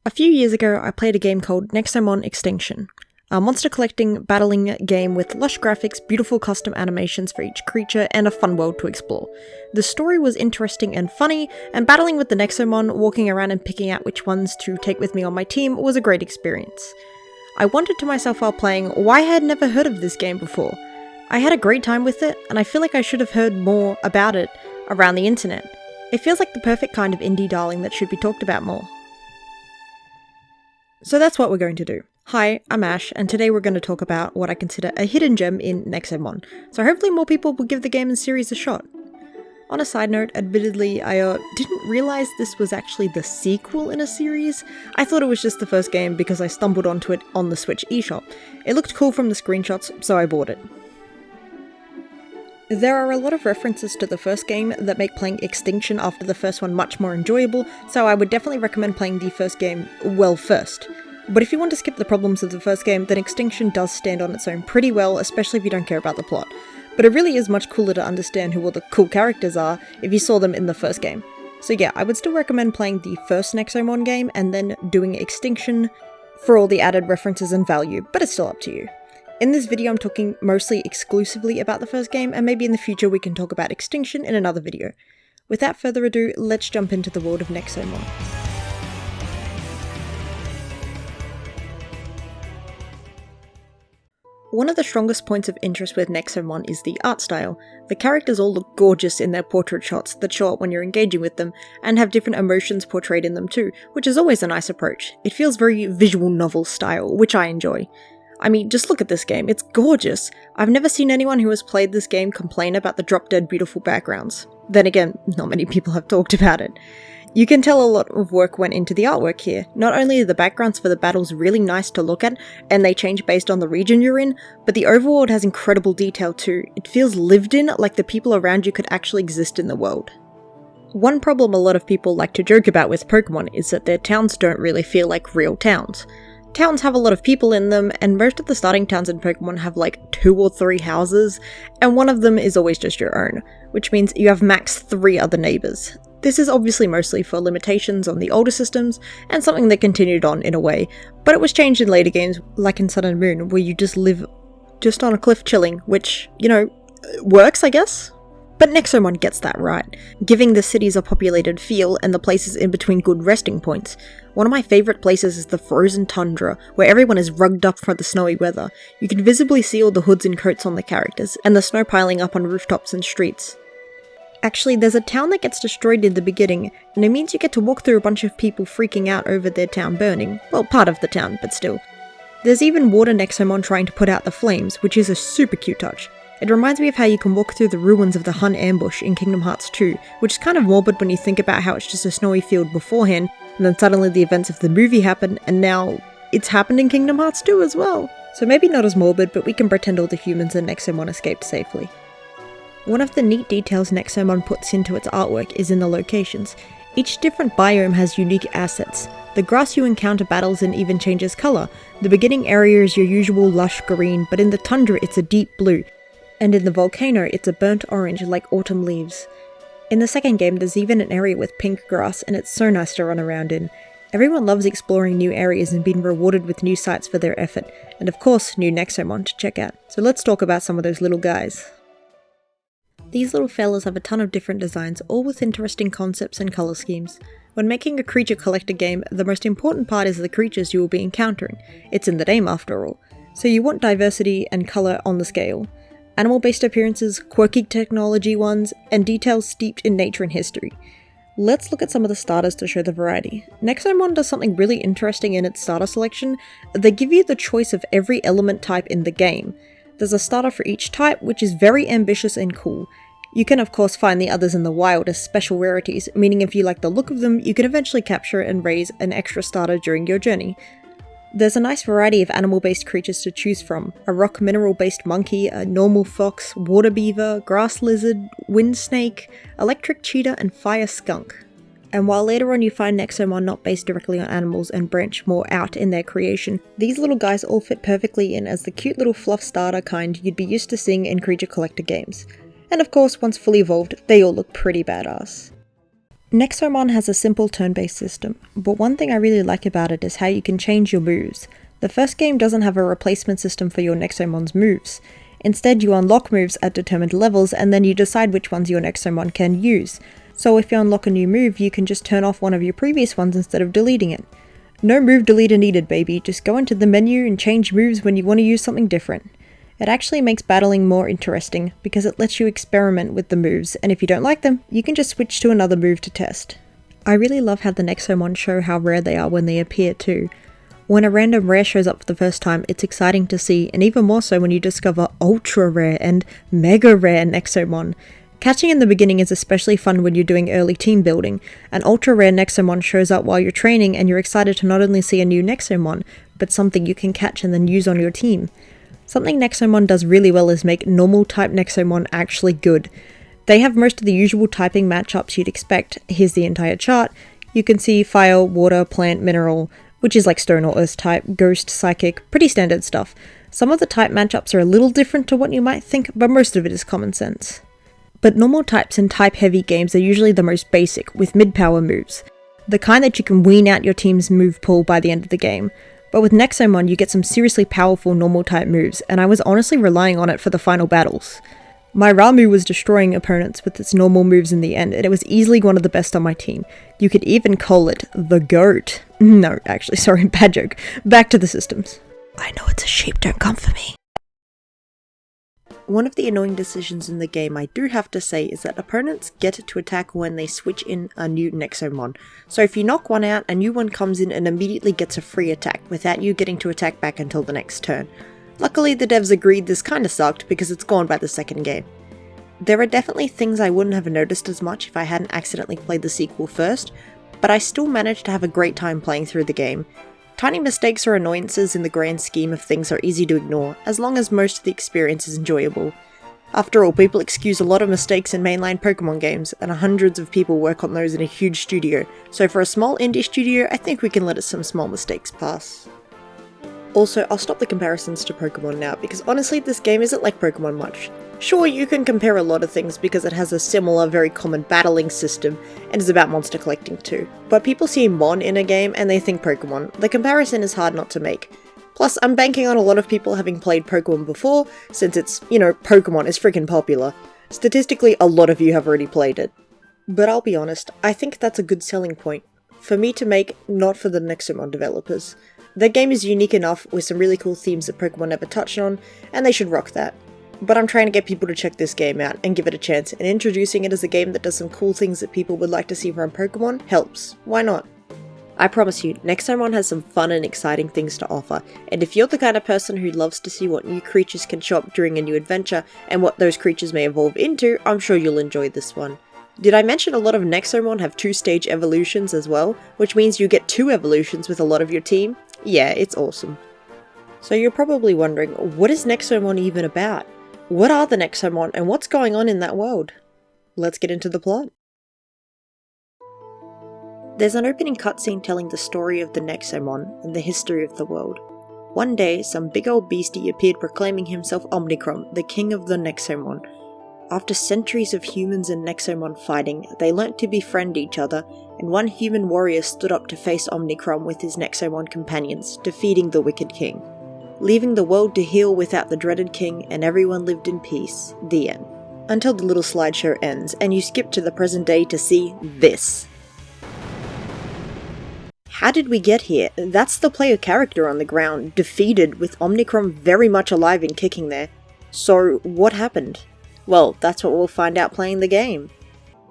A few years ago, I played a game called Nexomon Extinction, a monster collecting, battling game with lush graphics, beautiful custom animations for each creature, and a fun world to explore. The story was interesting and funny, and battling with the Nexomon, walking around and picking out which ones to take with me on my team was a great experience. I wondered to myself while playing why I had never heard of this game before. I had a great time with it, and I feel like I should have heard more about it around the internet. It feels like the perfect kind of indie darling that should be talked about more. So that's what we're going to do. Hi, I'm Ash, and today we're going to talk about what I consider a hidden gem in Nexomon, so hopefully more people will give the game and series a shot. On a side note, admittedly, I didn't realize this was actually the sequel in a series. I thought it was just the first game because I stumbled onto it on the Switch eShop. It looked cool from the screenshots, so I bought it. There are a lot of references to the first game that make playing Extinction after the first one much more enjoyable, so I would definitely recommend playing the first game first. But if you want to skip the problems of the first game, then Extinction does stand on its own pretty well, especially if you don't care about the plot. But it really is much cooler to understand who all the cool characters are if you saw them in the first game. So yeah, I would still recommend playing the first Nexomon game and then doing Extinction for all the added references and value, but it's still up to you. In this video I'm talking mostly exclusively about the first game, and maybe in the future we can talk about Extinction in another video. Without further ado, let's jump into the world of Nexomon. One of the strongest points of interest with Nexomon is the art style. The characters all look gorgeous in their portrait shots that show up when you're engaging with them, and have different emotions portrayed in them too, which is always a nice approach. It feels very visual novel style, which I enjoy. I mean, just look at this game, it's gorgeous! I've never seen anyone who has played this game complain about the drop-dead beautiful backgrounds. Then again, not many people have talked about it. You can tell a lot of work went into the artwork here. Not only are the backgrounds for the battles really nice to look at, and they change based on the region you're in, but the overworld has incredible detail too. It feels lived in, like the people around you could actually exist in the world. One problem a lot of people like to joke about with Pokemon is that their towns don't really feel like real towns. Towns have a lot of people in them, and most of the starting towns in Pokemon have like 2 or 3 houses, and one of them is always just your own, which means you have max 3 other neighbours. This is obviously mostly for limitations on the older systems, and something that continued on in a way, but it was changed in later games, like in Sun and Moon, where you just live just on a cliff chilling, which, you know, works I guess? But Nexomon gets that right, giving the cities a populated feel and the places in between good resting points. One of my favourite places is the frozen tundra, where everyone is rugged up for the snowy weather. You can visibly see all the hoods and coats on the characters, and the snow piling up on rooftops and streets. Actually, there's a town that gets destroyed in the beginning, and it means you get to walk through a bunch of people freaking out over their town burning. Well, part of the town, but still. There's even water Nexomon trying to put out the flames, which is a super cute touch. It reminds me of how you can walk through the ruins of the Hun ambush in Kingdom Hearts 2, which is kind of morbid when you think about how it's just a snowy field beforehand, and then suddenly the events of the movie happen, and now it's happened in Kingdom Hearts 2 as well. So maybe not as morbid, but we can pretend all the humans in Nexomon escaped safely. One of the neat details Nexomon puts into its artwork is in the locations. Each different biome has unique assets. The grass you encounter battles in even changes colour. The beginning area is your usual lush green, but in the tundra it's a deep blue. And in the volcano, it's a burnt orange like autumn leaves. In the second game, there's even an area with pink grass, and it's so nice to run around in. Everyone loves exploring new areas and being rewarded with new sites for their effort, and of course, new Nexomon to check out. So let's talk about some of those little guys. These little fellas have a ton of different designs, all with interesting concepts and colour schemes. When making a creature collector game, the most important part is the creatures you will be encountering. It's in the name after all. So you want diversity and colour on the scale. Animal-based appearances, quirky technology ones, and details steeped in nature and history. Let's look at some of the starters to show the variety. Nexomon does something really interesting in its starter selection. They give you the choice of every element type in the game. There's a starter for each type, which is very ambitious and cool. You can of course find the others in the wild as special rarities, meaning if you like the look of them, you can eventually capture and raise an extra starter during your journey. There's a nice variety of animal-based creatures to choose from. A rock mineral-based monkey, a normal fox, water beaver, grass lizard, wind snake, electric cheetah, and fire skunk. And while later on you find Nexomon not based directly on animals and branch more out in their creation, these little guys all fit perfectly in as the cute little fluff starter kind you'd be used to seeing in creature collector games. And of course, once fully evolved, they all look pretty badass. Nexomon has a simple turn-based system, but one thing I really like about it is how you can change your moves. The first game doesn't have a replacement system for your Nexomon's moves. Instead, you unlock moves at determined levels and then you decide which ones your Nexomon can use. So if you unlock a new move, you can just turn off one of your previous ones instead of deleting it. No move deleter needed, baby, just go into the menu and change moves when you want to use something different. It actually makes battling more interesting because it lets you experiment with the moves, and if you don't like them, you can just switch to another move to test. I really love how the Nexomon show how rare they are when they appear too. When a random rare shows up for the first time, it's exciting to see, and even more so when you discover ultra rare and mega rare Nexomon. Catching in the beginning is especially fun when you're doing early team building. An ultra rare Nexomon shows up while you're training and you're excited to not only see a new Nexomon, but something you can catch and then use on your team. Something Nexomon does really well is make normal type Nexomon actually good. They have most of the usual typing matchups you'd expect. Here's the entire chart. You can see fire, water, plant, mineral, which is like stone or earth type, ghost, psychic, pretty standard stuff. Some of the type matchups are a little different to what you might think, but most of it is common sense. But normal types in type heavy games are usually the most basic, with mid-power moves. The kind that you can wean out your team's move pool by the end of the game. But with Nexomon you get some seriously powerful normal type moves, and I was honestly relying on it for the final battles. My Ramu was destroying opponents with its normal moves in the end, and it was easily one of the best on my team. You could even call it the GOAT. No, actually, sorry, bad joke. Back to the systems. I know it's a sheep, don't come for me. One of the annoying decisions in the game I do have to say is that opponents get to attack when they switch in a new Nexomon. So if you knock one out, a new one comes in and immediately gets a free attack without you getting to attack back until the next turn. Luckily the devs agreed this kinda sucked because it's gone by the second game. There are definitely things I wouldn't have noticed as much if I hadn't accidentally played the sequel first, but I still managed to have a great time playing through the game. Tiny mistakes or annoyances in the grand scheme of things are easy to ignore, as long as most of the experience is enjoyable. After all, people excuse a lot of mistakes in mainline Pokemon games, and hundreds of people work on those in a huge studio, so for a small indie studio, I think we can let some small mistakes pass. Also, I'll stop the comparisons to Pokemon now, because honestly this game isn't like Pokemon much. Sure, you can compare a lot of things because it has a similar, very common battling system, and is about monster collecting too. But people see Mon in a game and they think Pokemon. The comparison is hard not to make. Plus, I'm banking on a lot of people having played Pokemon before, since it's, Pokemon is freaking popular. Statistically, a lot of you have already played it. But I'll be honest, I think that's a good selling point. For me to make, not for the Nexomon developers. Their game is unique enough, with some really cool themes that Pokemon never touched on, and they should rock that. But I'm trying to get people to check this game out and give it a chance, and introducing it as a game that does some cool things that people would like to see from Pokemon helps. Why not? I promise you, Nexomon has some fun and exciting things to offer, and if you're the kind of person who loves to see what new creatures can show up during a new adventure, and what those creatures may evolve into, I'm sure you'll enjoy this one. Did I mention a lot of Nexomon have 2-stage evolutions as well, which means you get 2 evolutions with a lot of your team? Yeah, it's awesome. So you're probably wondering, what is Nexomon even about? What are the Nexomon, and what's going on in that world? Let's get into the plot. There's an opening cutscene telling the story of the Nexomon and the history of the world. One day, some big old beastie appeared proclaiming himself Omnicrom, the king of the Nexomon. After centuries of humans and Nexomon fighting, they learnt to befriend each other, and one human warrior stood up to face Omnicrom with his Nexomon companions, defeating the wicked king. Leaving the world to heal without the dreaded king, and everyone lived in peace. The end. Until the little slideshow ends, and you skip to the present day to see this. How did we get here? That's the player character on the ground, defeated, with Omnicrom very much alive and kicking there. So, what happened? Well, that's what we'll find out playing the game.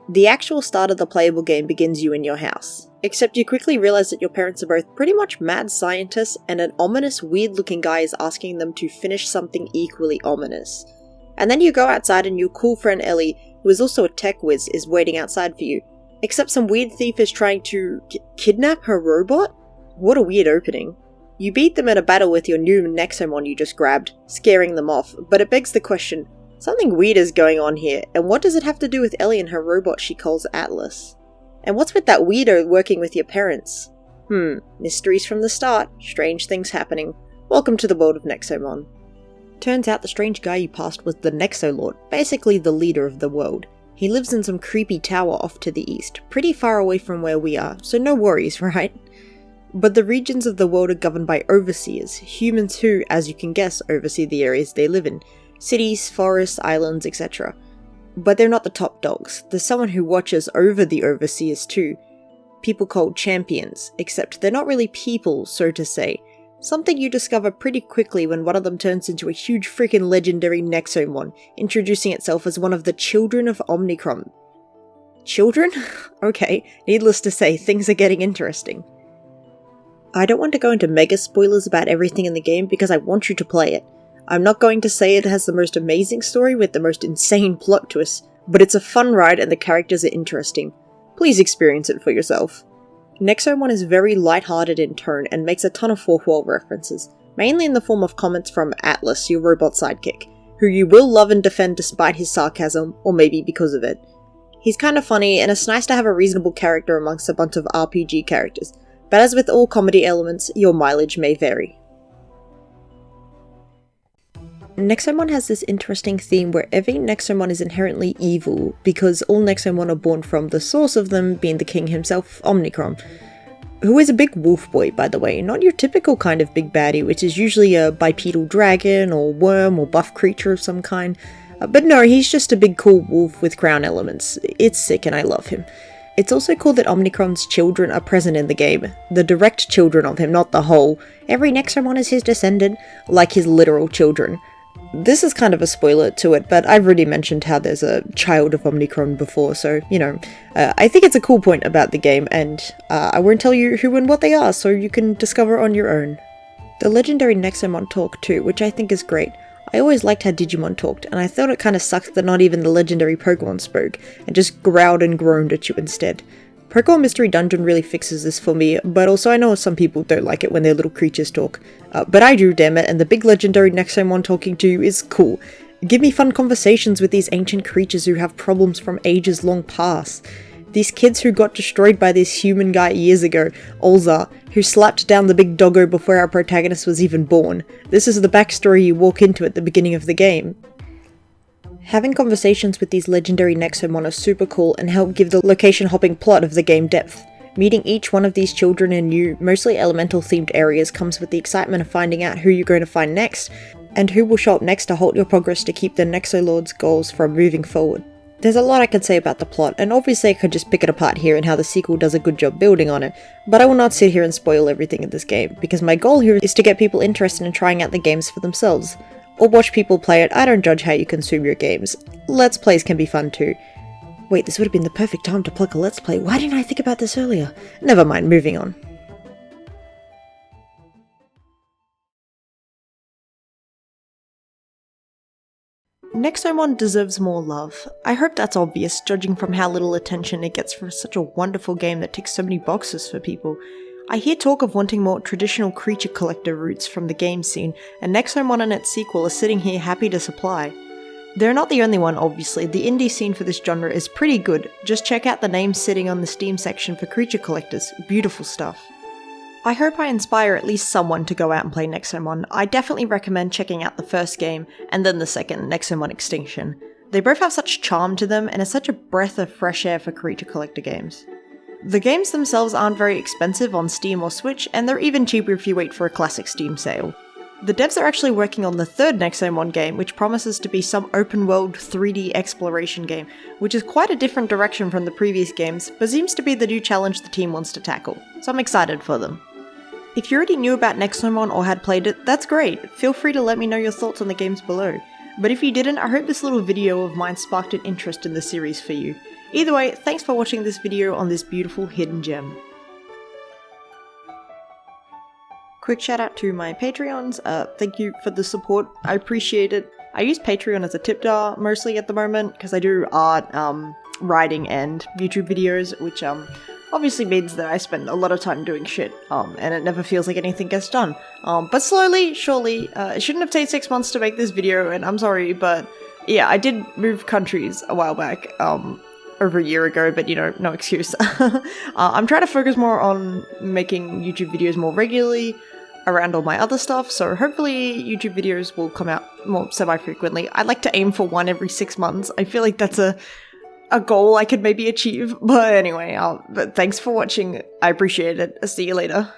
The actual start of the playable game begins you in your house. Except you quickly realize that your parents are both pretty much mad scientists, and an ominous, weird-looking guy is asking them to finish something equally ominous. And then you go outside and your cool friend Ellie, who is also a tech whiz, is waiting outside for you. Except some weird thief is trying to kidnap her robot? What a weird opening. You beat them in a battle with your new Nexomon you just grabbed, scaring them off, but it begs the question, something weird is going on here, and what does it have to do with Ellie and her robot she calls Atlas? And what's with that weirdo working with your parents? Mysteries from the start, strange things happening. Welcome to the world of Nexomon. Turns out the strange guy you passed was the Nexolord, basically the leader of the world. He lives in some creepy tower off to the east, pretty far away from where we are, so no worries, right? But the regions of the world are governed by overseers, humans who, as you can guess, oversee the areas they live in. Cities, forests, islands, etc. But they're not the top dogs. There's someone who watches over the overseers too. People called champions, except they're not really people, so to say. Something you discover pretty quickly when one of them turns into a huge freaking legendary Nexomon, introducing itself as one of the children of Omnicron. Children? Okay, needless to say, things are getting interesting. I don't want to go into mega spoilers about everything in the game because I want you to play it. I'm not going to say it has the most amazing story with the most insane plot twists, but it's a fun ride and the characters are interesting. Please experience it for yourself. Nexomon is very lighthearted in tone and makes a ton of fourth wall references, mainly in the form of comments from Atlas, your robot sidekick, who you will love and defend despite his sarcasm, or maybe because of it. He's kinda funny, and it's nice to have a reasonable character amongst a bunch of RPG characters, but as with all comedy elements, your mileage may vary. Nexomon has this interesting theme where every Nexomon is inherently evil, because all Nexomon are born from the source of them being the king himself, Omnicron, who is a big wolf boy, by the way, not your typical kind of big baddie, which is usually a bipedal dragon, or worm, or buff creature of some kind. But no, he's just a big cool wolf with crown elements. It's sick and I love him. It's also cool that Omnicron's children are present in the game. The direct children of him, not the whole. Every Nexomon is his descendant, like his literal children. This is kind of a spoiler to it, but I've already mentioned how there's a child of Omnicron before, so, you know, I think it's a cool point about the game, and I won't tell you who and what they are, so you can discover on your own. The legendary Nexomon talk too, which I think is great. I always liked how Digimon talked, and I thought it kinda sucked that not even the legendary Pokemon spoke, and just growled and groaned at you instead. Pokemon Mystery Dungeon really fixes this for me, but also I know some people don't like it when their little creatures talk. But I do, damn it, and the big legendary Nexomon talking to you is cool. Give me fun conversations with these ancient creatures who have problems from ages long past. These kids who got destroyed by this human guy years ago, Olza, who slapped down the big doggo before our protagonist was even born. This is the backstory you walk into at the beginning of the game. Having conversations with these legendary Nexomon are super cool and help give the location-hopping plot of the game depth. Meeting each one of these children in new, mostly elemental-themed areas comes with the excitement of finding out who you're going to find next, and who will show up next to halt your progress to keep the Nexolord's goals from moving forward. There's a lot I can say about the plot, and obviously I could just pick it apart here and how the sequel does a good job building on it, but I will not sit here and spoil everything in this game, because my goal here is to get people interested in trying out the games for themselves. Or watch people play it. I don't judge how you consume your games. Let's plays can be fun too. Wait, this would have been the perfect time to plug a Let's Play. Why didn't I think about this earlier? Never mind, moving on. Nexomon deserves more love. I hope that's obvious, judging from how little attention it gets for such a wonderful game that ticks so many boxes for people. I hear talk of wanting more traditional creature collector roots from the game scene, and Nexomon and its sequel are sitting here happy to supply. They're not the only one, obviously. The indie scene for this genre is pretty good. Just check out the names sitting on the Steam section for creature collectors. Beautiful stuff. I hope I inspire at least someone to go out and play Nexomon. I definitely recommend checking out the first game, and then the second, Nexomon Extinction. They both have such charm to them, and it's such a breath of fresh air for creature collector games. The games themselves aren't very expensive on Steam or Switch, and they're even cheaper if you wait for a classic Steam sale. The devs are actually working on the third Nexomon game, which promises to be some open-world 3D exploration game, which is quite a different direction from the previous games, but seems to be the new challenge the team wants to tackle, so I'm excited for them. If you already knew about Nexomon or had played it, that's great. Feel free to let me know your thoughts on the games below. But if you didn't, I hope this little video of mine sparked an interest in the series for you. Either way, thanks for watching this video on this beautiful hidden gem. Quick shout out to my Patreons, thank you for the support, I appreciate it. I use Patreon as a tip jar mostly at the moment, because I do art, writing and YouTube videos, which obviously means that I spend a lot of time doing shit, and it never feels like anything gets done. But slowly, surely, it shouldn't have taken 6 months to make this video, and I'm sorry, but yeah, I did move countries a while back, over a year ago, but you know, no excuse. I'm trying to focus more on making YouTube videos more regularly around all my other stuff, so hopefully YouTube videos will come out more semi-frequently. I'd like to aim for one every 6 months. I feel like that's a a goal I could maybe achieve. But anyway, but thanks for watching. I appreciate it. See you later.